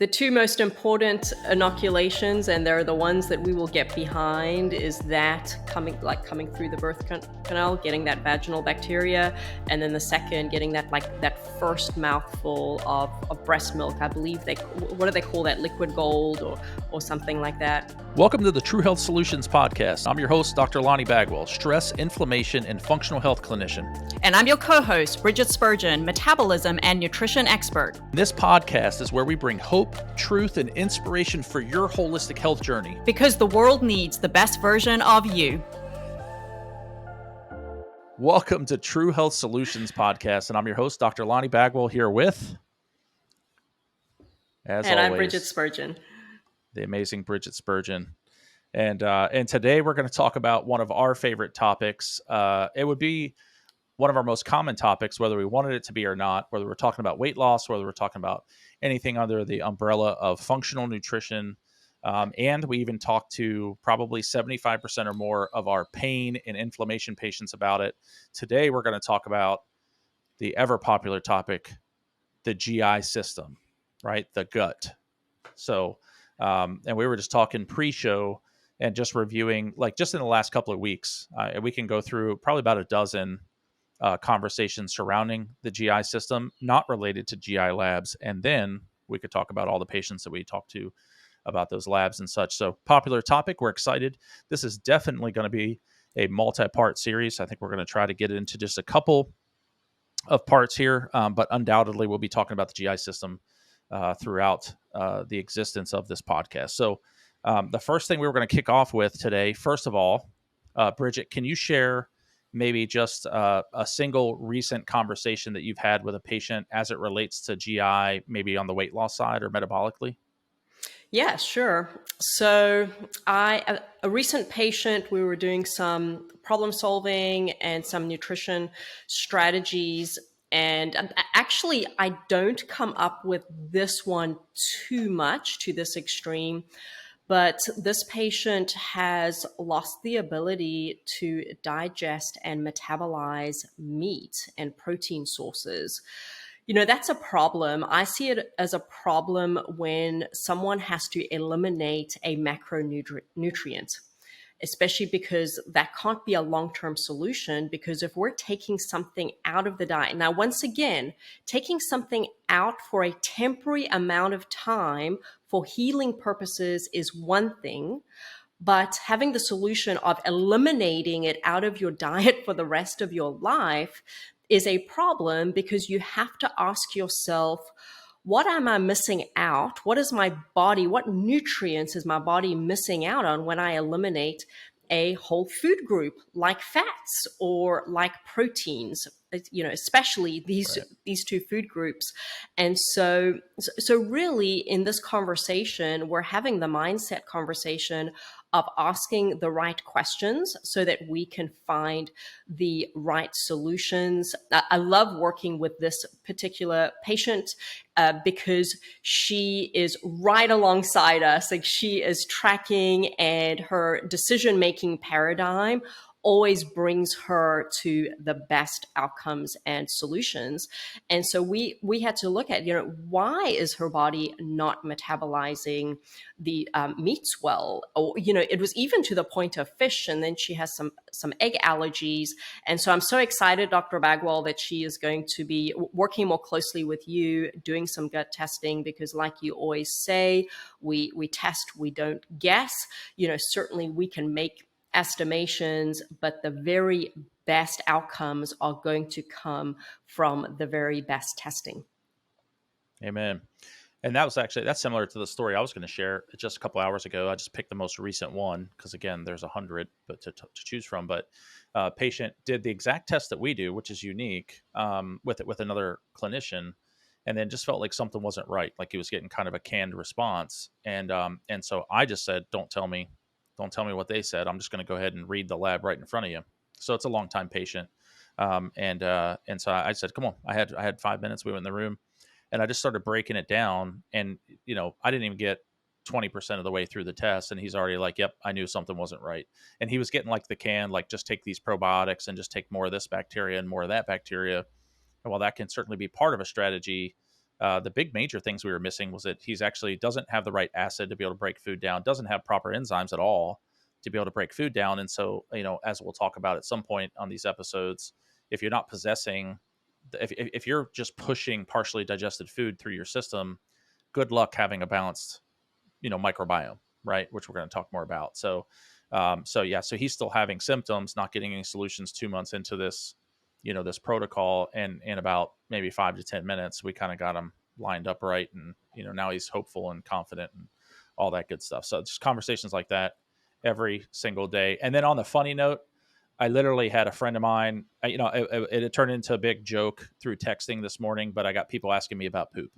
The two most important inoculations, and they're the ones that we will get behind, is that coming through the birth canal, getting that vaginal bacteria, and then the second, getting that first mouthful of breast milk. I believe what do they call that? Liquid gold or something like that. Welcome to the True Health Solutions podcast. I'm your host, Dr. Lonnie Bagwell, stress, inflammation, and functional health clinician. And I'm your co-host, Brigitte Spurgeon, metabolism and nutrition expert. This podcast is where we bring hope, truth, and inspiration for your holistic health journey. Because the world needs the best version of you. Welcome to True Health Solutions podcast, and I'm your host, Dr. Lonnie Bagwell, here with, as always, I'm Brigitte Spurgeon. The amazing Brigitte Spurgeon. And today we're going to talk about one of our favorite topics. It would be one of our most common topics, whether we wanted it to be or not, whether we're talking about weight loss, whether we're talking about anything under the umbrella of functional nutrition. And we even talk to probably 75% or more of our pain and inflammation patients about it. Today, we're going to talk about the ever popular topic, the GI system, right? The gut. So, and we were just talking pre-show and just reviewing, like just in the last couple of weeks, we can go through probably about a dozen conversations surrounding the GI system, not related to GI labs. And then we could talk about all the patients that we talked to about those labs and such. So popular topic. We're excited. This is definitely going to be a multi-part series. I think we're going to try to get it into just a couple of parts here, but undoubtedly we'll be talking about the GI system throughout the existence of this podcast. So the first thing we were going to kick off with today, first of all, Brigitte, can you share maybe just a single recent conversation that you've had with a patient as it relates to GI, maybe on the weight loss side or metabolically? Yeah, sure. So a recent patient, we were doing some problem solving and some nutrition strategies. And actually, I don't come up with this one too much to this extreme. But this patient has lost the ability to digest and metabolize meat and protein sources. You know, that's a problem. I see it as a problem when someone has to eliminate a macronutrient, especially because that can't be a long-term solution, because if we're taking something out of the diet, now, once again, taking something out for a temporary amount of time for healing purposes is one thing, but having the solution of eliminating it out of your diet for the rest of your life is a problem, because you have to ask yourself, what am I missing out? What nutrients is my body missing out on when I eliminate a whole food group like fats or like proteins, you know, especially these two food groups. And so really in this conversation, we're having the mindset conversation of asking the right questions so that we can find the right solutions. I love working with this particular patient because she is right alongside us. Like, she is tracking, and her decision-making paradigm always brings her to the best outcomes and solutions. And so we had to look at, you know, why is her body not metabolizing the meats well? Or, you know, it was even to the point of fish, and then she has some egg allergies. And so I'm so excited, Dr. Bagwell, that she is going to be working more closely with you, doing some gut testing, because like you always say, we test, we don't guess. You know, certainly we can make estimations, but the very best outcomes are going to come from the very best testing. Amen. And that's similar to the story I was going to share just a couple hours ago. I just picked the most recent one because, again, there's 100 to choose from. But patient did the exact test that we do, which is unique, with another clinician, and then just felt like something wasn't right, like he was getting kind of a canned response. And so I just said, don't tell me what they said. I'm just going to go ahead and read the lab right in front of you. So it's a long-time patient. And so I said, come on, I had 5 minutes. We went in the room and I just started breaking it down. And, you know, I didn't even get 20% of the way through the test. And he's already like, yep, I knew something wasn't right. And he was getting like the can, like, just take these probiotics and just take more of this bacteria and more of that bacteria. And while that can certainly be part of a strategy, the big major things we were missing was that he's actually doesn't have the right acid to be able to break food down, doesn't have proper enzymes at all to be able to break food down. And so, as we'll talk about at some point on these episodes, if you're not possessing, if you're just pushing partially digested food through your system, good luck having a balanced, microbiome, right? Which we're going to talk more about. So he's still having symptoms, not getting any solutions 2 months into this, this protocol. And in about maybe 5 to 10 minutes, we kind of got him lined up right. And, now he's hopeful and confident and all that good stuff. So just conversations like that every single day. And then on the funny note, I literally had a friend of mine, it turned into a big joke through texting this morning, but I got people asking me about poop.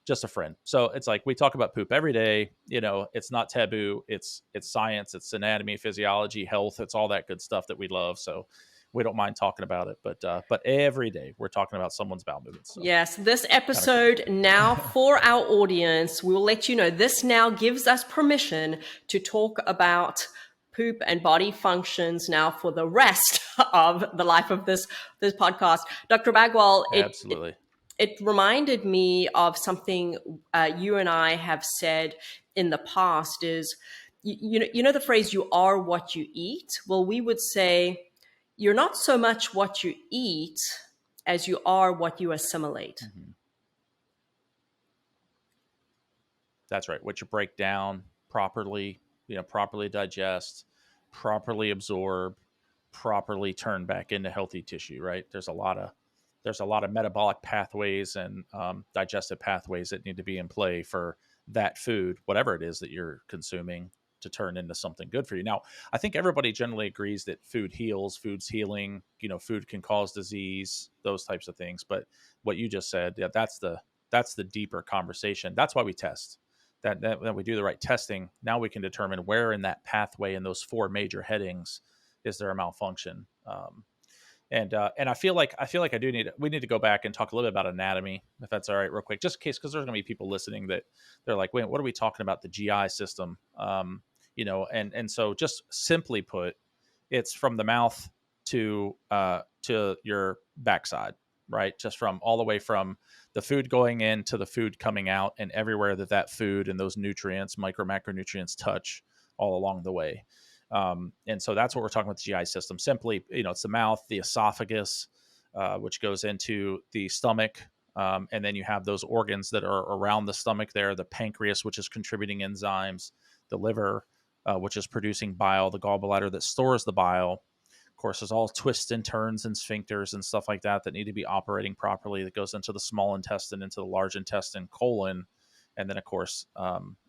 Just a friend. So it's like, we talk about poop every day. It's not taboo. It's science, it's anatomy, physiology, health. It's all that good stuff that we love. So we don't mind talking about it, but every day we're talking about someone's bowel movements. So. Yes, this episode now for our audience, we will let you know this now gives us permission to talk about poop and body functions now for the rest of the life of this podcast. Dr. Bagwell, Absolutely. It reminded me of something you and I have said in the past is, you know the phrase, you are what you eat? Well, we would say you're not so much what you eat as you are what you assimilate. Mm-hmm. That's right. What you break down properly, properly digest, properly absorb, properly turn back into healthy tissue, right? There's a lot of metabolic pathways and digestive pathways that need to be in play for that food, whatever it is that you're consuming, to turn into something good for you. Now, I think everybody generally agrees that food heals, food's healing, food can cause disease, those types of things. But what you just said, yeah, that's the deeper conversation. That's why we test. That we do the right testing. Now we can determine where in that pathway in those 4 major headings is there a malfunction. And I feel like we need to go back and talk a little bit about anatomy, if that's all right, real quick, just in case, because there's going to be people listening that they're like, wait, what are we talking about? The GI system, and so just simply put, it's from the mouth to your backside, right? Just from all the way from the food going in to the food coming out, and everywhere that food and those nutrients, macronutrients, touch all along the way. And so that's what we're talking about, the GI system. Simply, it's the mouth, the esophagus, which goes into the stomach. And then you have those organs that are around the stomach there, the pancreas, which is contributing enzymes, the liver, which is producing bile, the gallbladder that stores the bile. Of course, there's all twists and turns and sphincters and stuff like that need to be operating properly. That goes into the small intestine, into the large intestine, colon. And then, of course,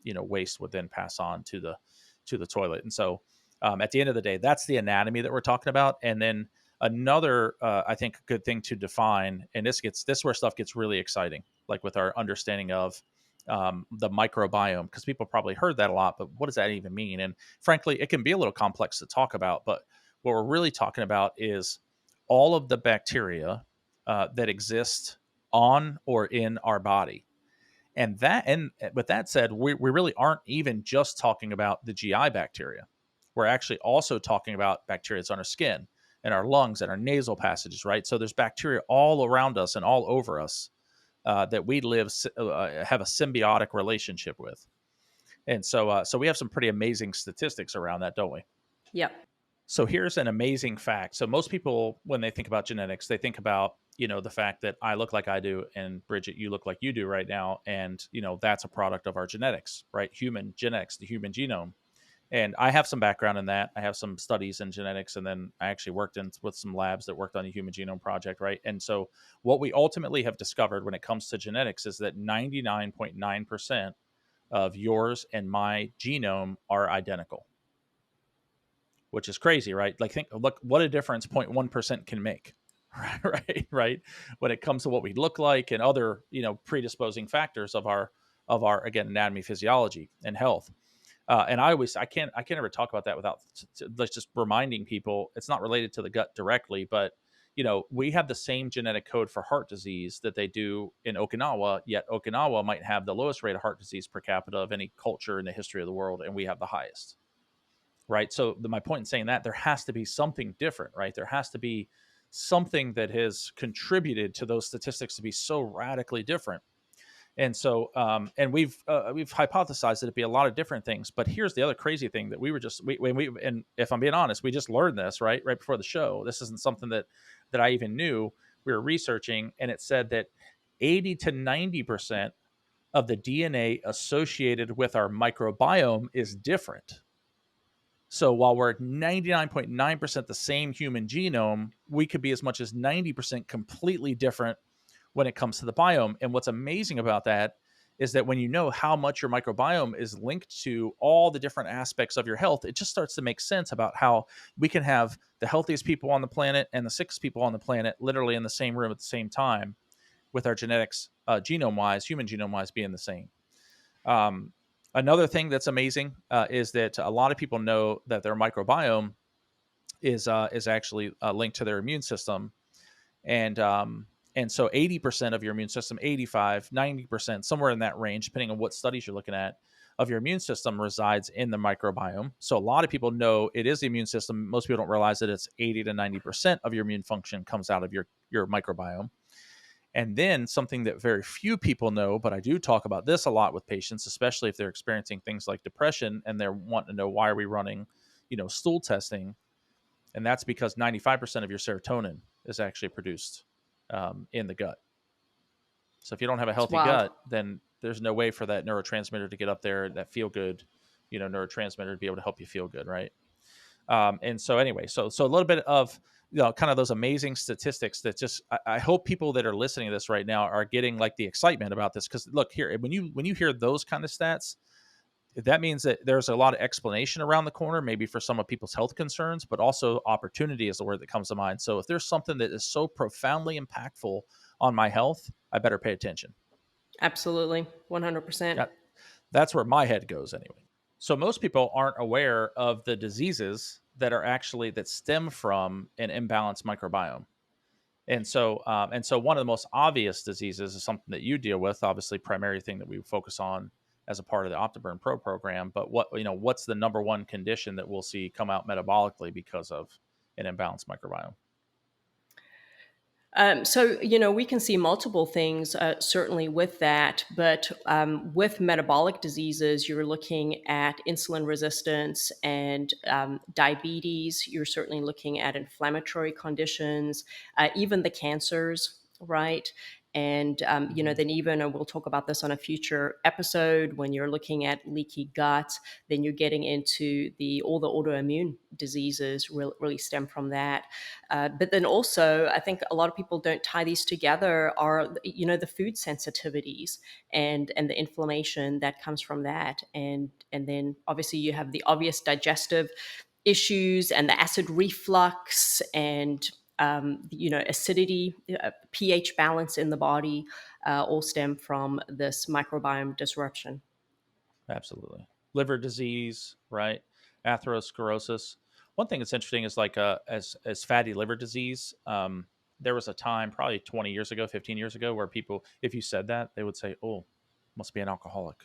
waste would then pass on to the toilet. And so, at the end of the day, that's the anatomy that we're talking about. And then another, I think, good thing to define, and this where stuff gets really exciting, like with our understanding of the microbiome, because people probably heard that a lot, but what does that even mean? And frankly, it can be a little complex to talk about. But what we're really talking about is all of the bacteria that exist on or in our body. And with that said, we really aren't even just talking about the GI bacteria. We're actually also talking about bacteria that's on our skin and our lungs and our nasal passages, right? So there's bacteria all around us and all over us that we have a symbiotic relationship with. And so we have some pretty amazing statistics around that, don't we? Yep. So here's an amazing fact. So most people, when they think about genetics, they think about, the fact that I look like I do and Brigitte, you look like you do right now. And, that's a product of our genetics, right? Human genetics, the human genome. And I have some background in that. I have some studies in genetics, and then I actually worked with some labs that worked on the Human Genome Project, right? And so what we ultimately have discovered when it comes to genetics is that 99.9% of yours and my genome are identical, which is crazy, right? Like, look what a difference 0.1% can make, right? When it comes to what we look like and other, predisposing factors of our again, anatomy, physiology, and health. And I can't ever talk about that without just reminding people it's not related to the gut directly, but we have the same genetic code for heart disease that they do in Okinawa, yet Okinawa might have the lowest rate of heart disease per capita of any culture in the history of the world, and we have the highest, right? So my point in saying that, there has to be something different, right? There has to be something that has contributed to those statistics to be so radically different. And so, and we've hypothesized that it'd be a lot of different things. But here's the other crazy thing that and if I'm being honest, we just learned this right before the show. This isn't something that I even knew. We were researching, and it said that 80 to 90% of the DNA associated with our microbiome is different. So while we're 99.9% the same human genome, we could be as much as 90% completely different when it comes to the biome. And what's amazing about that is that when you know how much your microbiome is linked to all the different aspects of your health, it just starts to make sense about how we can have the healthiest people on the planet and the sickest people on the planet literally in the same room at the same time, with our genetics, genome-wise, human genome-wise, being the same. Another thing that's amazing is that a lot of people know that their microbiome is actually linked to their immune system, and so 80% of your immune system, 85, 90%, somewhere in that range, depending on what studies you're looking at, of your immune system resides in the microbiome. So a lot of people know it is the immune system. Most people don't realize that it's 80 to 90% of your immune function comes out of your microbiome. And then something that very few people know, but I do talk about this a lot with patients, especially if they're experiencing things like depression and they're wanting to know, why are we running, stool testing? And that's because 95% of your serotonin is actually produced in the gut. So if you don't have a healthy gut, then there's no way for that neurotransmitter to get up there, that feel good, neurotransmitter to be able to help you feel good, right? And so anyway, so a little bit of kind of those amazing statistics that just I hope people that are listening to this right now are getting like the excitement about this, because look here, when you hear those kind of stats, that means that there's a lot of explanation around the corner, maybe for some of people's health concerns, but also opportunity is the word that comes to mind. So if there's something that is so profoundly impactful on my health, I better pay attention. Absolutely. 100%. That's where my head goes anyway. So most people aren't aware of the diseases that stem from an imbalanced microbiome. And so one of the most obvious diseases is something that you deal with, obviously primary thing that we focus on as a part of the Optiburn Pro program. But what's the number one condition that we'll see come out metabolically because of an imbalanced microbiome? So, we can see multiple things, certainly with that, but with metabolic diseases, you're looking at insulin resistance and diabetes. You're certainly looking at inflammatory conditions, even the cancers, right? And, then even, and we'll talk about this on a future episode, when you're looking at leaky gut, then you're getting into all the autoimmune diseases really stem from that. But then also, I think a lot of people don't tie these together, are, the food sensitivities and the inflammation that comes from that. And then obviously you have the obvious digestive issues and the acid reflux and acidity, pH balance in the body, all stem from this microbiome disruption. Absolutely. Liver disease, right? Atherosclerosis. One thing that's interesting is like as fatty liver disease. There was a time probably 20 years ago, 15 years ago, where people, if you said that, they would say, "Oh, must be an alcoholic,"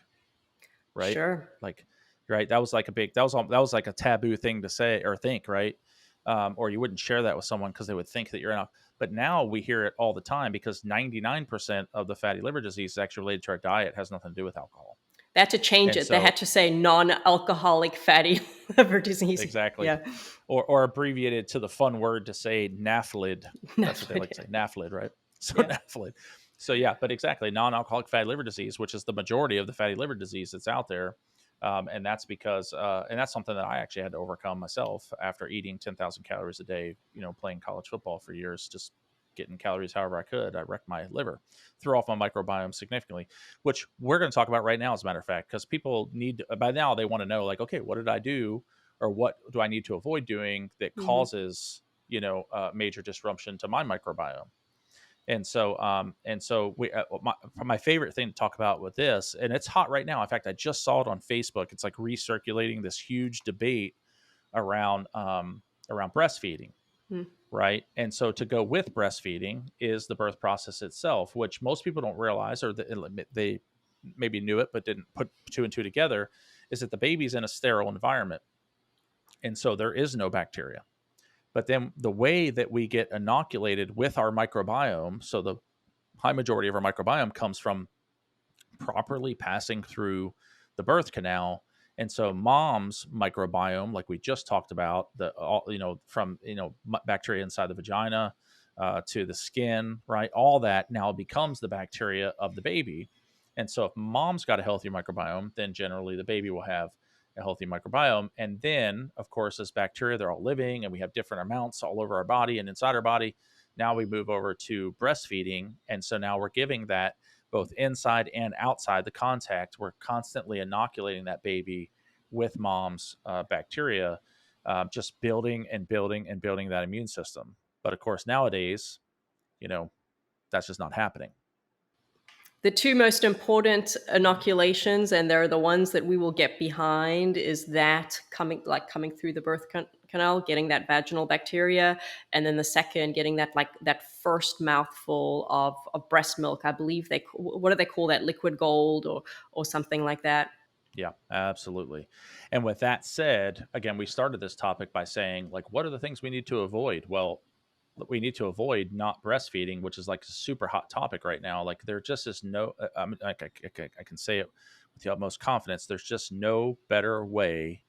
right? Sure. Like, right? That was like that was like a taboo thing to say or think, right? Or you wouldn't share that with someone because they would think that you're an. But now we hear it all the time, because 99% of the fatty liver disease is actually related to our diet. It has nothing to do with alcohol. They had to change it. They had to say non-alcoholic fatty liver disease. Exactly. Yeah. Or abbreviated to the fun word to say NAFLD. That's what they like to say, NAFLD, right? So yeah. NAFLD. So yeah, but exactly, non-alcoholic fatty liver disease, which is the majority of the fatty liver disease that's out there. And that's because, and that's something that I actually had to overcome myself after eating 10,000 calories a day, playing college football for years, just getting calories however I could. I wrecked my liver, threw off my microbiome significantly, which we're going to talk about right now, as a matter of fact, because people by now they want to know, like, okay, what did I do, or what do I need to avoid doing that causes, major disruption to my microbiome? And so my favorite thing to talk about with this, and it's hot right now. In fact, I just saw it on Facebook. It's like recirculating this huge debate around breastfeeding. Right. And so to go with breastfeeding is the birth process itself, which most people don't realize, or they maybe knew it, but didn't put two and two together, is that the baby's in a sterile environment. And so there is no bacteria. But then the way that we get inoculated with our microbiome, so the high majority of our microbiome comes from properly passing through the birth canal. And so mom's microbiome, like we just talked about, from bacteria inside the vagina to the skin, right? All that now becomes the bacteria of the baby. And so if mom's got a healthy microbiome, then generally the baby will have a healthy microbiome. And then, of course, as bacteria, they're all living and we have different amounts all over our body and inside our body. Now we move over to breastfeeding. And so now we're giving that both inside and outside the contact. We're constantly inoculating that baby with mom's bacteria, just building and building and building that immune system. But of course, nowadays, that's just not happening. The two most important inoculations, and they're the ones that we will get behind, is that coming through the birth canal, getting that vaginal bacteria, and then the second, getting that first mouthful of breast milk. I believe what do they call that, liquid gold or something like that. Yeah, absolutely. And with that said, again, we started this topic by saying, like, what are the things we need to avoid? Well, we need to avoid not breastfeeding, which is like a super hot topic right now. Like there just is no, I can say it with the utmost confidence. There's just no better way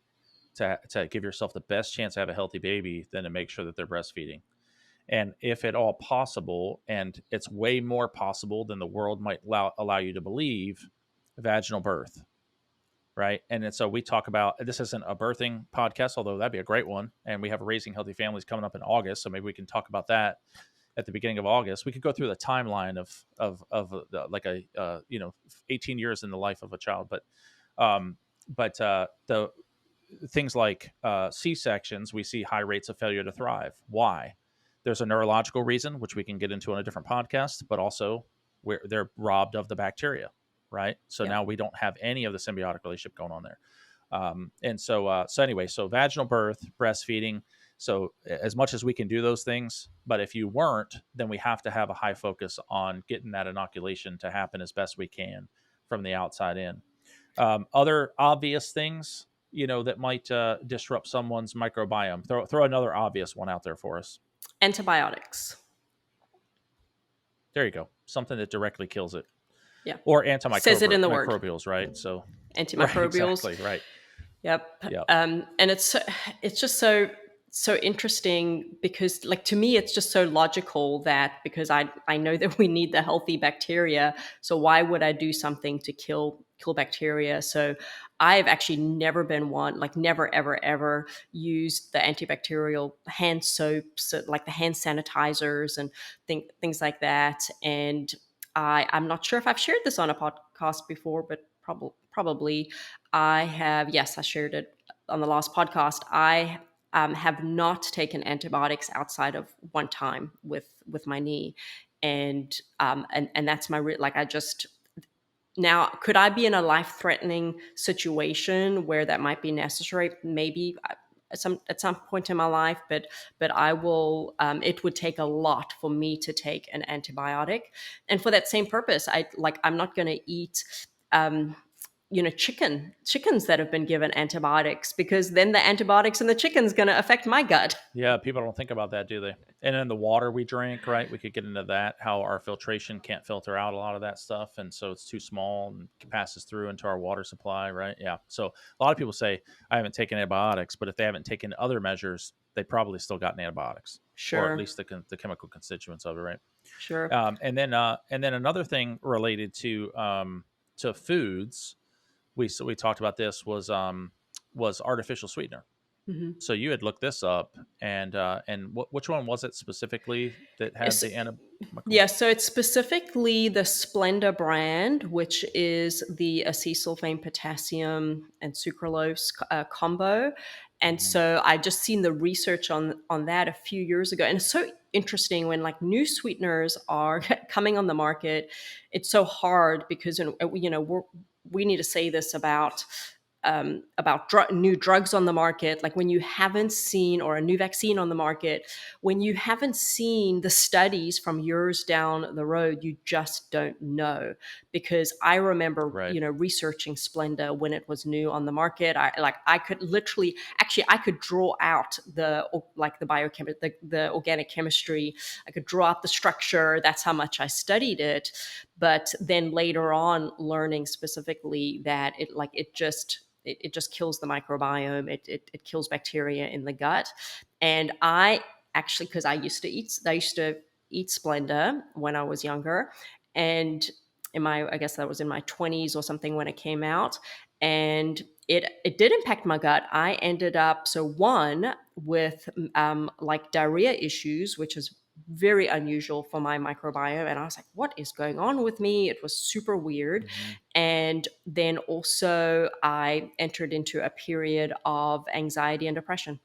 to give yourself the best chance to have a healthy baby than to make sure that they're breastfeeding. And if at all possible, and it's way more possible than the world might allow you to believe, vaginal birth. Right. And so we talk about, this isn't a birthing podcast, although that'd be a great one. And we have Raising Healthy Families coming up in August. So maybe we can talk about that at the beginning of August. We could go through the timeline of 18 years in the life of a child. But the things like C-sections, we see high rates of failure to thrive. Why? There's a neurological reason, which we can get into on a different podcast, but also they're robbed of the bacteria. Right. So now we don't have any of the symbiotic relationship going on there. So vaginal birth, breastfeeding. So as much as we can do those things, but if you weren't, then we have to have a high focus on getting that inoculation to happen as best we can from the outside in. Other obvious things, that might disrupt someone's microbiome. Throw another obvious one out there for us. Antibiotics. There you go. Something that directly kills it. Yeah. Or antimicrobials. Says it in the word. Right? So antimicrobials. Right, exactly, right. Yep. And it's just so interesting because, like, to me, it's just so logical that because I know that we need the healthy bacteria. So why would I do something to kill bacteria? So I've actually never been one, like never, ever, ever used the antibacterial hand soaps, like the hand sanitizers and things like that. And I'm not sure if I've shared this on a podcast before, but probably I have. Yes, I shared it on the last podcast. I have not taken antibiotics outside of one time with my knee, and that's my now, could I be in a life-threatening situation where that might be necessary? Maybe at some point in my life, but I will. It would take a lot for me to take an antibiotic, and for that same purpose, I'm not going to eat. Chickens that have been given antibiotics, because then the antibiotics in the chicken's going to affect my gut. Yeah, people don't think about that, do they? And then the water we drink, right? We could get into that, how our filtration can't filter out a lot of that stuff. And so it's too small and passes through into our water supply, right? Yeah. So a lot of people say, I haven't taken antibiotics, but if they haven't taken other measures, they probably still got antibiotics. Sure. Or at least the chemical constituents of it, right? Sure. And then another thing related to foods, we talked about this was artificial sweetener. Mm-hmm. So you had looked this up, and which one was it specifically that had the antibiotic? Yeah, so it's specifically the Splenda brand, which is the acesulfame, potassium, and sucralose combo. And so I just seen the research on that a few years ago, and it's so interesting when like new sweeteners are coming on the market. It's so hard because we need to say this about new drugs on the market, like when you haven't seen, or a new vaccine on the market, when you haven't seen the studies from years down the road, you just don't know. Because I remember, Right. researching Splenda when it was new on the market. I could literally, actually, I could draw out the biochemistry, the organic chemistry. I could draw out the structure. That's how much I studied it. But then later on, learning specifically that it just kills the microbiome. It kills bacteria in the gut. And I actually, because I used to eat Splenda when I was younger, and I guess that was in my 20s or something when it came out, and it did impact my gut. I ended up, so one, with like diarrhea issues, which is very unusual for my microbiome. And I was like, what is going on with me? It was super weird. Mm-hmm. And then also I entered into a period of anxiety and depression.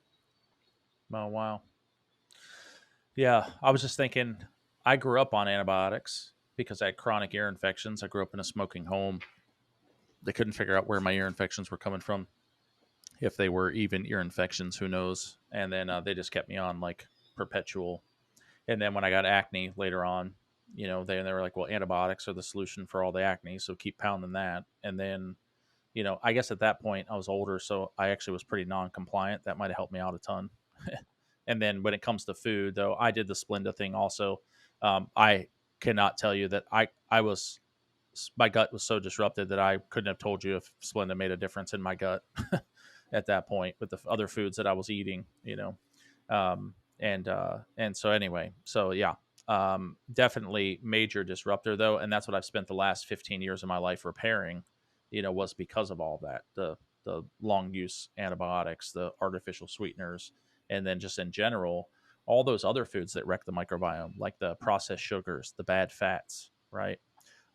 Oh, wow. Yeah, I was just thinking, I grew up on antibiotics because I had chronic ear infections. I grew up in a smoking home. They couldn't figure out where my ear infections were coming from. If they were even ear infections, who knows? And then they just kept me on like perpetual. And then when I got acne later on, they were like, well, antibiotics are the solution for all the acne, so keep pounding that. And then, I guess at that point I was older, so I actually was pretty non-compliant. That might have helped me out a ton. And then when it comes to food, though, I did the Splenda thing also. I cannot tell you that my gut was so disrupted that I couldn't have told you if Splenda made a difference in my gut at that point with the other foods that I was eating, and so anyway, so yeah, definitely major disruptor though, and that's what I've spent the last 15 years of my life repairing, was because of all that, the long use antibiotics, the artificial sweeteners, and then just in general, all those other foods that wreck the microbiome, like the processed sugars, the bad fats, right?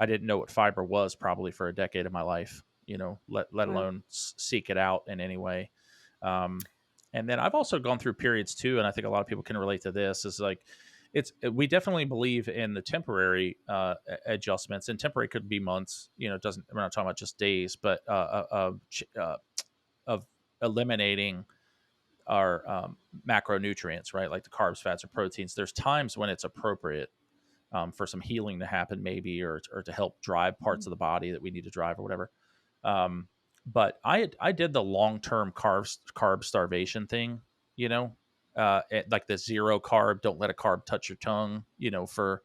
I didn't know what fiber was probably for a decade of my life, let Wow. alone seek it out in any way. Um, and then I've also gone through periods too, and I think a lot of people can relate to this. Is like, we definitely believe in the temporary adjustments, and temporary could be months. It doesn't. We're not talking about just days, but of eliminating our macronutrients, right? Like the carbs, fats, or proteins. There's times when it's appropriate for some healing to happen, maybe, or to help drive parts of the body that we need to drive or whatever. But I did the long term carb starvation thing, like the zero carb, don't let a carb touch your tongue, for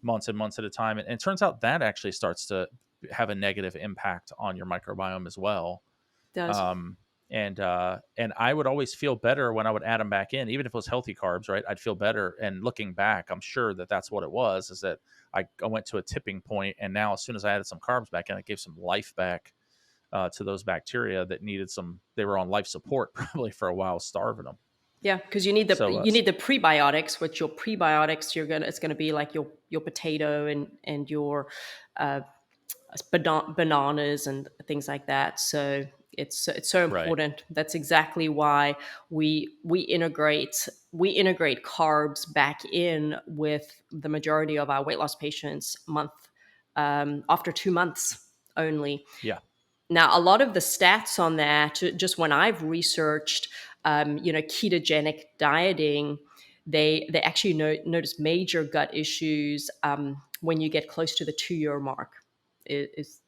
months and months at a time. And it turns out that actually starts to have a negative impact on your microbiome as well. Does. Um, and I would always feel better when I would add them back in, even if it was healthy carbs, right? I'd feel better. And looking back, I'm sure that that's what it was, is that I went to a tipping point, and now as soon as I added some carbs back in, it gave some life back to those bacteria that needed they were on life support probably for a while, starving them. Yeah, because you need the prebiotics, which your prebiotics it's gonna be like your potato and your uh, bananas and things like that. So it's so Right. important. That's exactly why we integrate carbs back in with the majority of our weight loss patients after 2 months only. Yeah. Now, a lot of the stats on that, just when I've researched, ketogenic dieting, they actually notice major gut issues when you get close to the 2-year mark. Is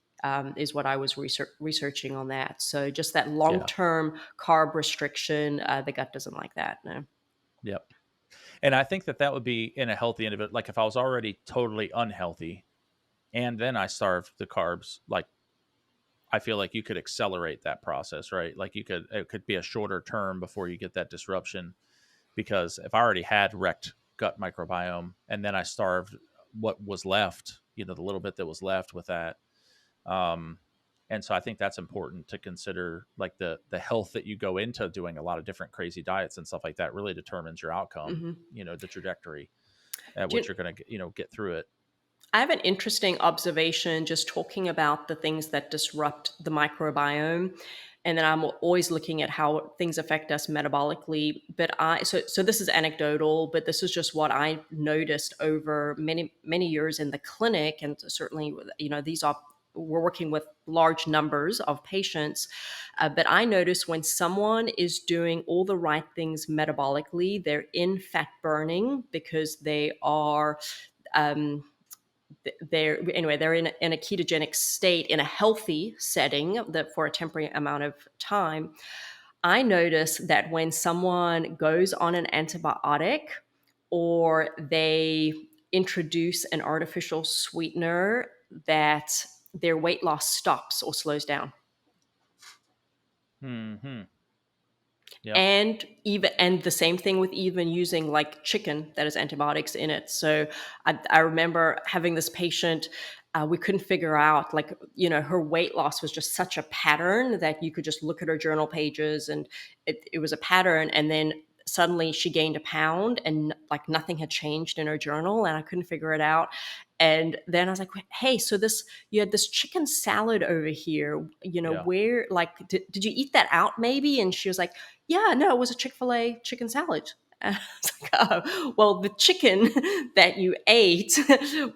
what I was researching on that. So just that long Yeah. term carb restriction, the gut doesn't like that. No. Yep. And I think that would be in a healthy individual. Like if I was already totally unhealthy and then I starved the carbs, like I feel like you could accelerate that process, right? Like it could be a shorter term before you get that disruption. Because if I already had wrecked gut microbiome and then I starved what was left, the little bit that was left with that. And so I think that's important to consider, like the health that you go into doing a lot of different crazy diets and stuff like that really determines your outcome, Mm-hmm. the trajectory at which you're going to, get through it. I have an interesting observation just talking about the things that disrupt the microbiome. And then I'm always looking at how things affect us metabolically. But so this is anecdotal, but this is just what I noticed over many, many years in the clinic. And certainly, these are we're working with large numbers of patients, but I notice when someone is doing all the right things metabolically, they're in fat burning because they are. They're in a ketogenic state in a healthy setting that for a temporary amount of time. I notice that when someone goes on an antibiotic or they introduce an artificial sweetener, that their weight loss stops or slows down. Hmm. Yep. And the same thing with even using like chicken that has antibiotics in it. So I remember having this patient, we couldn't figure out, like, her weight loss was just such a pattern that you could just look at her journal pages and it was a pattern. And then suddenly she gained a pound and like nothing had changed in her journal and I couldn't figure it out. And then I was like, hey, so you had this chicken salad over here, Yeah. where, like, did you eat that out maybe? And she was like, yeah, no, it was a Chick-fil-A chicken salad. And I was like, oh, well, the chicken that you ate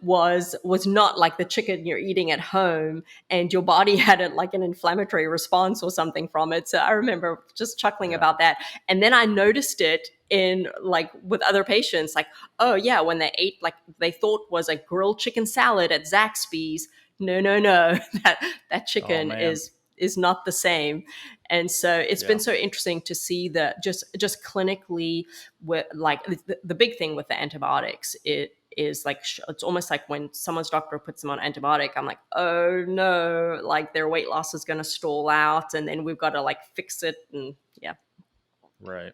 was not like the chicken you're eating at home, and your body had like an inflammatory response or something from it. So I remember just chuckling about that. And then I noticed it in like with other patients, like, oh yeah, when they ate like they thought was a grilled chicken salad at Zaxby's, no, that chicken is not the same. And so it's been so interesting to see that just clinically, with like the big thing with the antibiotics, it is like it's almost like when someone's doctor puts them on antibiotic, I'm like, oh no, like their weight loss is going to stall out, and then we've got to like fix it. And yeah, right.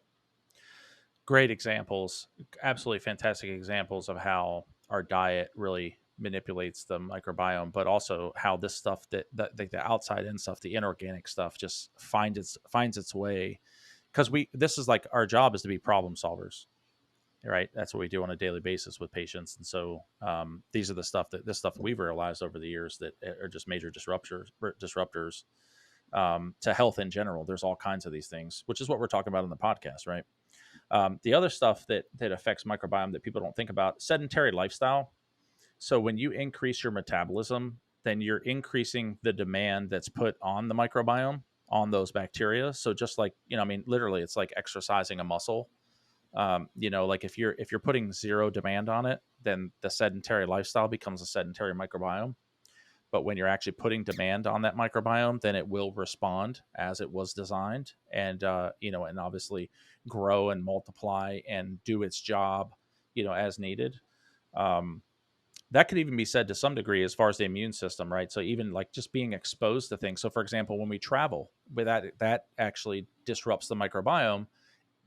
Great examples, absolutely fantastic examples of how our diet really manipulates the microbiome, but also how this stuff that the outside in stuff, the inorganic stuff, just finds its way. Because this is like our job is to be problem solvers, right? That's what we do on a daily basis with patients, and so these are this stuff we've realized over the years that are just major disruptors to health in general. There's all kinds of these things, which is what we're talking about in the podcast, right? The other stuff that affects microbiome that people don't think about: sedentary lifestyle. So when you increase your metabolism, then you're increasing the demand that's put on the microbiome, on those bacteria. So just like, I mean, literally, it's like exercising a muscle. Like if you're putting zero demand on it, then the sedentary lifestyle becomes a sedentary microbiome. But when you're actually putting demand on that microbiome, then it will respond as it was designed, and and obviously grow and multiply and do its job, as needed. That could even be said to some degree as far as the immune system, right? So even like just being exposed to things. So for example, when we travel, with that actually disrupts the microbiome,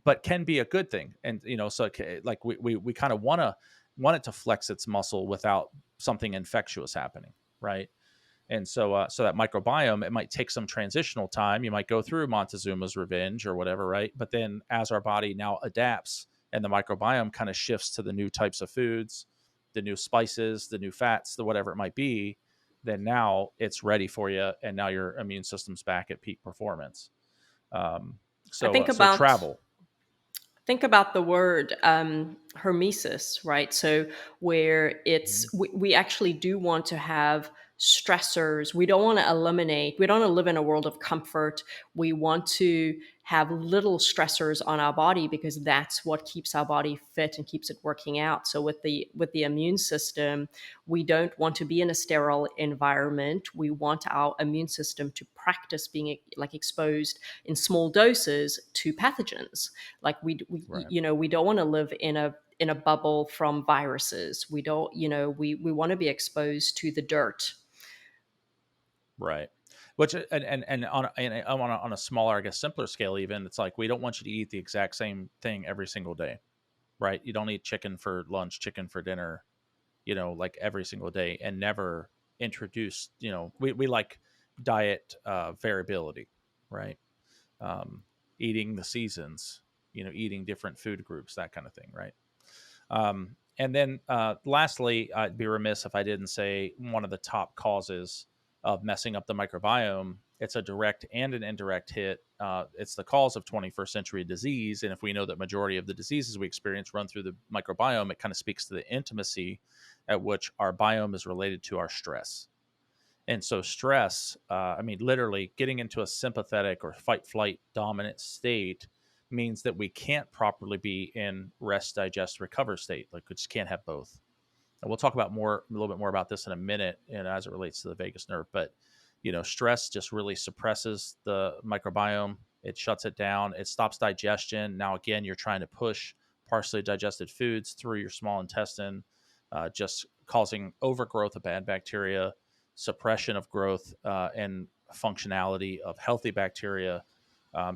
but can be a good thing. And so like we kind of want it to flex its muscle without something infectious happening, right? And so that microbiome, it might take some transitional time. You might go through Montezuma's Revenge or whatever, right? But then as our body now adapts and the microbiome kind of shifts to the new types of foods, the new spices, the new fats, the whatever it might be, then now it's ready for you, and now your immune system's back at peak performance. I think So travel. Think about the word hormesis, right? So where we actually do want to have stressors. We don't want to eliminate, we don't want to live in a world of comfort. We want to have little stressors on our body because that's what keeps our body fit and keeps it working out. So with the immune system, we don't want to be in a sterile environment. We want our immune system to practice being like exposed in small doses to pathogens. Like we Right. we don't want to live in a bubble from viruses. We don't, we want to be exposed to the dirt. Right. Which and on a smaller, I guess, simpler scale, even, it's like we don't want you to eat the exact same thing every single day, right? You don't eat chicken for lunch, chicken for dinner, like every single day, and never introduce, we like diet variability, right? Eating the seasons, eating different food groups, that kind of thing, right? And then lastly, I'd be remiss if I didn't say one of the top causes of messing up the microbiome. It's a direct and an indirect hit. It's the cause of 21st century disease. And if we know that majority of the diseases we experience run through the microbiome, it kind of speaks to the intimacy at which our biome is related to our stress. And so stress, literally getting into a sympathetic or fight, flight dominant state means that we can't properly be in rest, digest, recover state. Like we just can't have both. And we'll talk about a little bit more about this in a minute, and as it relates to the vagus nerve. But stress just really suppresses the microbiome. It shuts it down. It stops digestion. Now, again, you're trying to push partially digested foods through your small intestine, just causing overgrowth of bad bacteria, suppression of growth and functionality of healthy bacteria.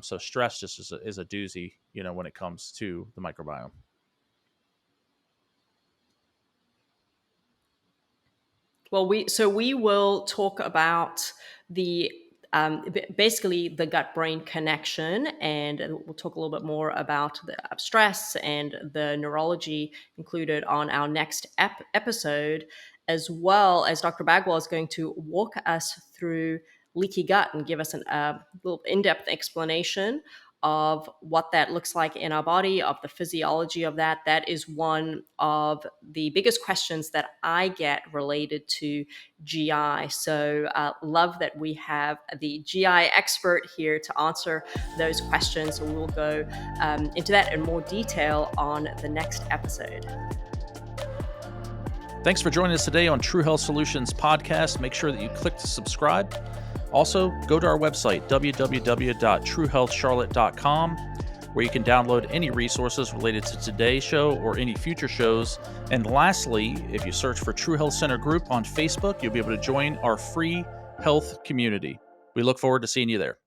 So stress just is a doozy, when it comes to the microbiome. Well, we will talk about the basically the gut-brain connection, and we'll talk a little bit more about the stress and the neurology included on our next episode, as well as Dr. Bagwell is going to walk us through leaky gut and give us a little in-depth explanation of what that looks like in our body, of the physiology of that. That is one of the biggest questions that I get related to GI. So love that we have the GI expert here to answer those questions. So we'll go into that in more detail on the next episode. Thanks for joining us today on True Health Solutions podcast. Make sure that you click to subscribe. Also, go to our website, www.truehealthcharlotte.com, where you can download any resources related to today's show or any future shows. And lastly, if you search for True Health Center Group on Facebook, you'll be able to join our free health community. We look forward to seeing you there.